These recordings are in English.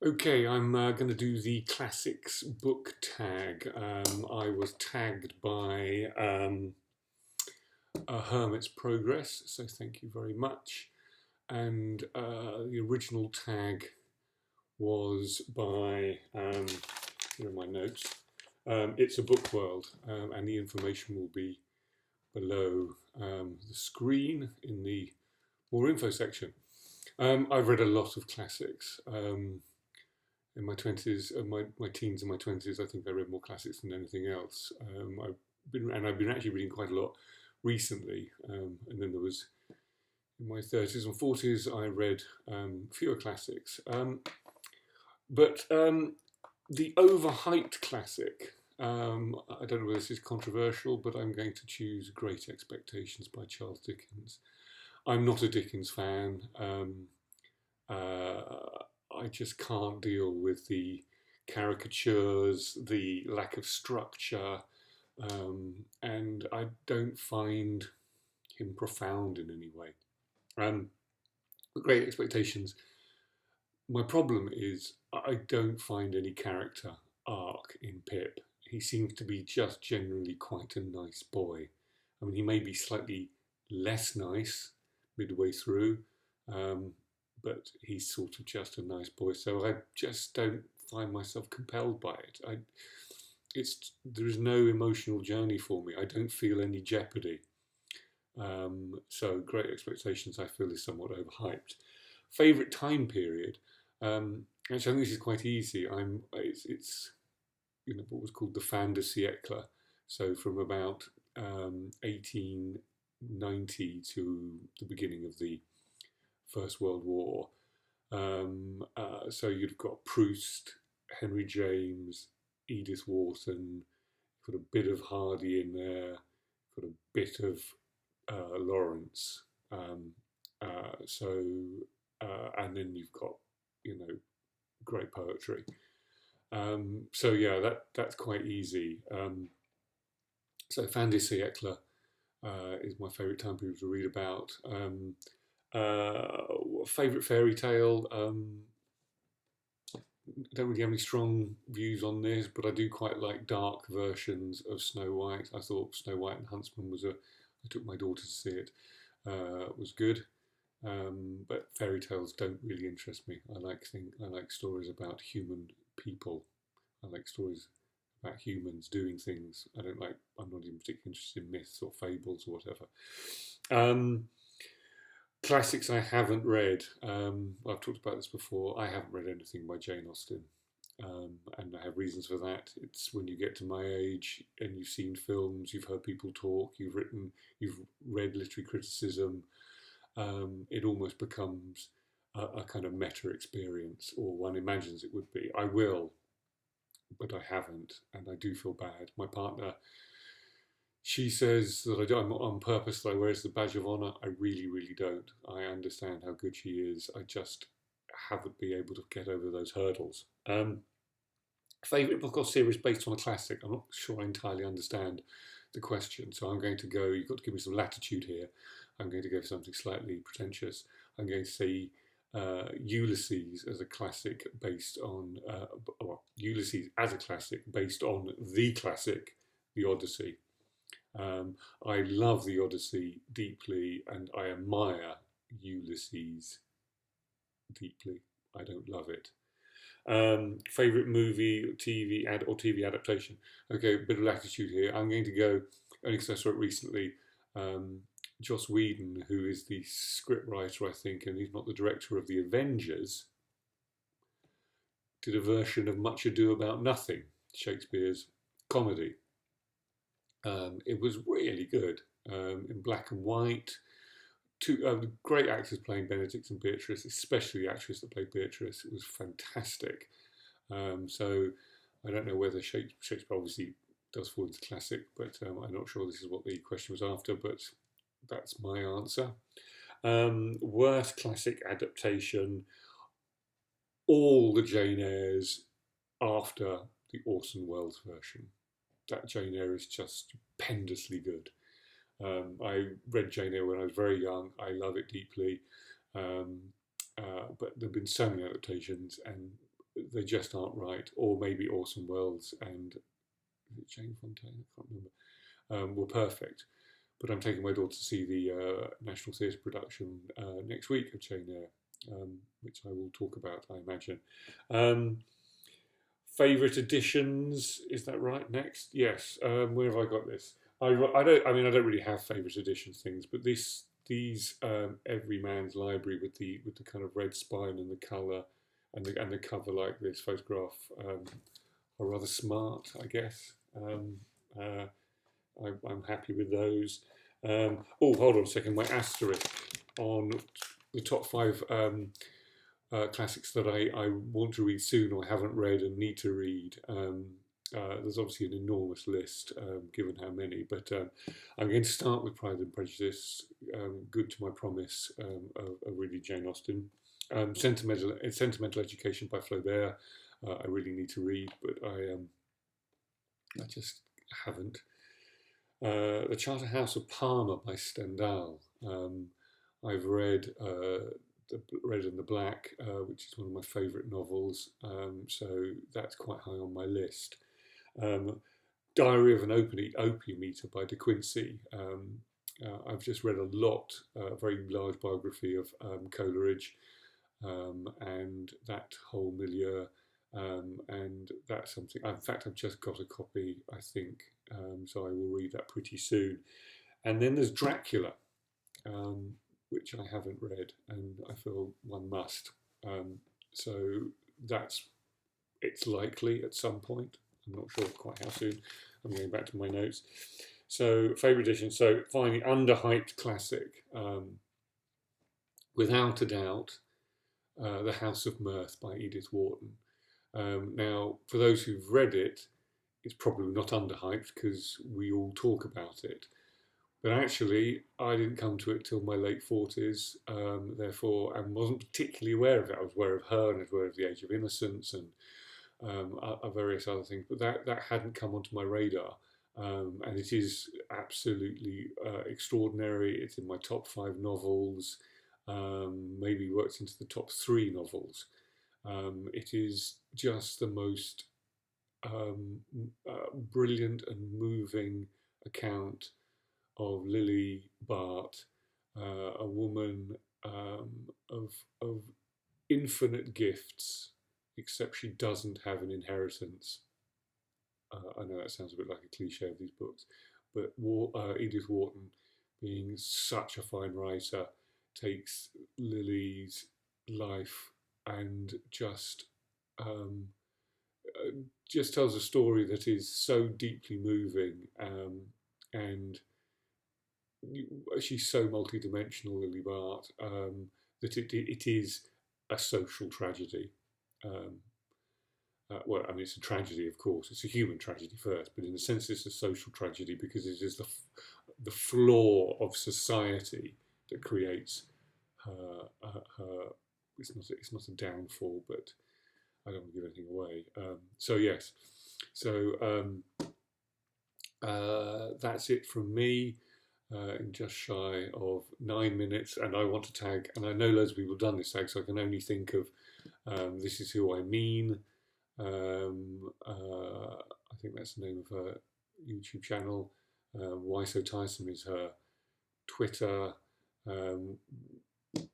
Okay, I'm going to do the classics book tag. I was tagged by A Hermit's Progress, so thank you very much. And the original tag was by, here are my notes, It's a Book World, and the information will be below the screen in the more info section. I've read a lot of classics. In my twenties, my teens and my twenties, I think I read more classics than anything else. I've been actually reading quite a lot recently. And then there was in my thirties and forties, I read fewer classics. But the overhyped classic, I don't know whether this is controversial, but I'm going to choose Great Expectations by Charles Dickens. I'm not a Dickens fan. I just can't deal with the caricatures, the lack of structure, and I don't find him profound in any way. Um, Great Expectations. My problem is I don't find any character arc in Pip. He seems to be just generally quite a nice boy. I mean, he may be slightly less nice midway through, um, but he's sort of just a nice boy. So I just don't find myself compelled by it. There is no emotional journey for me. I don't feel any jeopardy. So Great Expectations, I feel, is somewhat overhyped. Favorite time period. Actually, I think this is quite easy. It's what was called the fin de siècle, so from about 1890 to the beginning of the First World War. So you've got Proust, Henry James, Edith Wharton, got a bit of Hardy in there, got a bit of Lawrence. So and then you've got great poetry. So yeah, that's quite easy. So fin de siècle is my favourite time period to read about. Favourite fairy tale. Don't really have any strong views on this, but I do quite like dark versions of Snow White. I thought Snow White and Huntsman was I took my daughter to see it. Was good. But fairy tales don't really interest me. I like stories about human people. I like stories about humans doing things. I'm not even particularly interested in myths or fables or whatever. Um, Classics I haven't read. I've talked about this before. I haven't read anything by Jane Austen. And I have reasons for that. It's when you get to my age and you've seen films, you've heard people talk, you've read literary criticism, it almost becomes a kind of meta experience, or one imagines it would be. I will, but I haven't, and I do feel bad. My partner, she says that I do, I'm on purpose that I wear it as the badge of honour. I really, really don't. I understand how good she is. I just haven't been able to get over those hurdles. Favourite book or series based on a classic? I'm not sure I entirely understand the question, so I'm going to go. You've got to give me some latitude here. I'm going to go for something slightly pretentious. I'm going to say Ulysses as a classic based on Ulysses as a classic based on the classic, the Odyssey. I love the Odyssey deeply, and I admire Ulysses deeply. I don't love it. Favorite movie, TV adaptation. Okay, a bit of latitude here. I'm going to go only because I saw it recently. Joss Whedon, who is the scriptwriter, I think, and he's not the director of the Avengers, did a version of Much Ado About Nothing, Shakespeare's comedy. It was really good, in black and white. Two great actors playing Benedict and Beatrice, especially the actress that played Beatrice. It was fantastic. So I don't know whether Shakespeare obviously does fall into classic, but I'm not sure this is what the question was after, but that's my answer. Worst classic adaptation, all the Jane Eyres after the Orson Welles version. That Jane Eyre is just stupendously good. I read Jane Eyre when I was very young. I love it deeply. But there have been so many adaptations, and they just aren't right. Or maybe Orson Welles and Jane Fontaine, I can't remember, were perfect. But I'm taking my daughter to see the National Theatre production next week of Jane Eyre, which I will talk about, I imagine. Favourite editions, is that right? Next, yes. Where have I got this? I don't. I mean, I don't really have favourite editions things, but these Every Man's Library with the kind of red spine and the colour and the cover like this photograph are rather smart, I guess. I'm happy with those. Oh, hold on a second. My asterisk on the top 5 classics that I want to read soon or haven't read and need to read. There's obviously an enormous list, given how many, but I'm going to start with Pride and Prejudice, good to my promise of reading Jane Austen. Sentimental Education by Flaubert, I really need to read, but I just haven't. The Charterhouse of Parma by Stendhal. I've read The Red and the Black, which is one of my favourite novels, so that's quite high on my list. Diary of an Opium Eater by De Quincey. I've just read a very large biography of Coleridge and that whole milieu, and that's something. In fact, I've just got a copy, I think, so I will read that pretty soon. And then there's Dracula, which I haven't read, and I feel one must. So it's likely at some point. I'm not sure quite how soon. I'm going back to my notes. So favourite edition. So finally, Underhyped classic, without a doubt, The House of Mirth by Edith Wharton. Now, for those who've read it, it's probably not underhyped because we all talk about it. But actually, I didn't come to it till my late 40s, therefore, and wasn't particularly aware of it. I was aware of her and I was aware of The Age of Innocence and various other things, but that hadn't come onto my radar. And it is absolutely extraordinary. It's in my top 5 novels, maybe works into the top 3 novels. It is just the most brilliant and moving account of Lily Bart, a woman of infinite gifts, except she doesn't have an inheritance. I know that sounds a bit like a cliche of these books, but Edith Wharton, being such a fine writer, takes Lily's life and just tells a story that is so deeply moving, and she's so multidimensional, Lily Bart, that it is a social tragedy. Well, I mean, it's a tragedy, of course. It's a human tragedy first, but in a sense, it's a social tragedy because it is the flaw of society that creates her. It's not a downfall, but I don't want to give anything away. So yes, so that's it from me. In just shy of 9 minutes, and I want to tag, and I know loads of people have done this tag, so I can only think of This Is Who I Mean. I think that's the name of her YouTube channel. Why So Tiresome is her Twitter.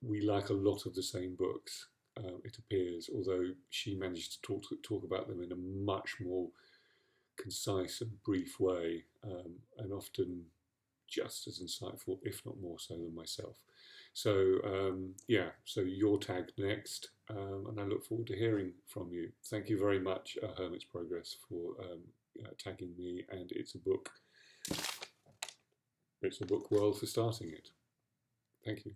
We like a lot of the same books, it appears, although she managed to talk about them in a much more concise and brief way, and often just as insightful, if not more so, than myself. So yeah, so your tag next, and I look forward to hearing from you. Thank you very much, Hermit's Progress, for tagging me, and It's a Book World for starting it. Thank you.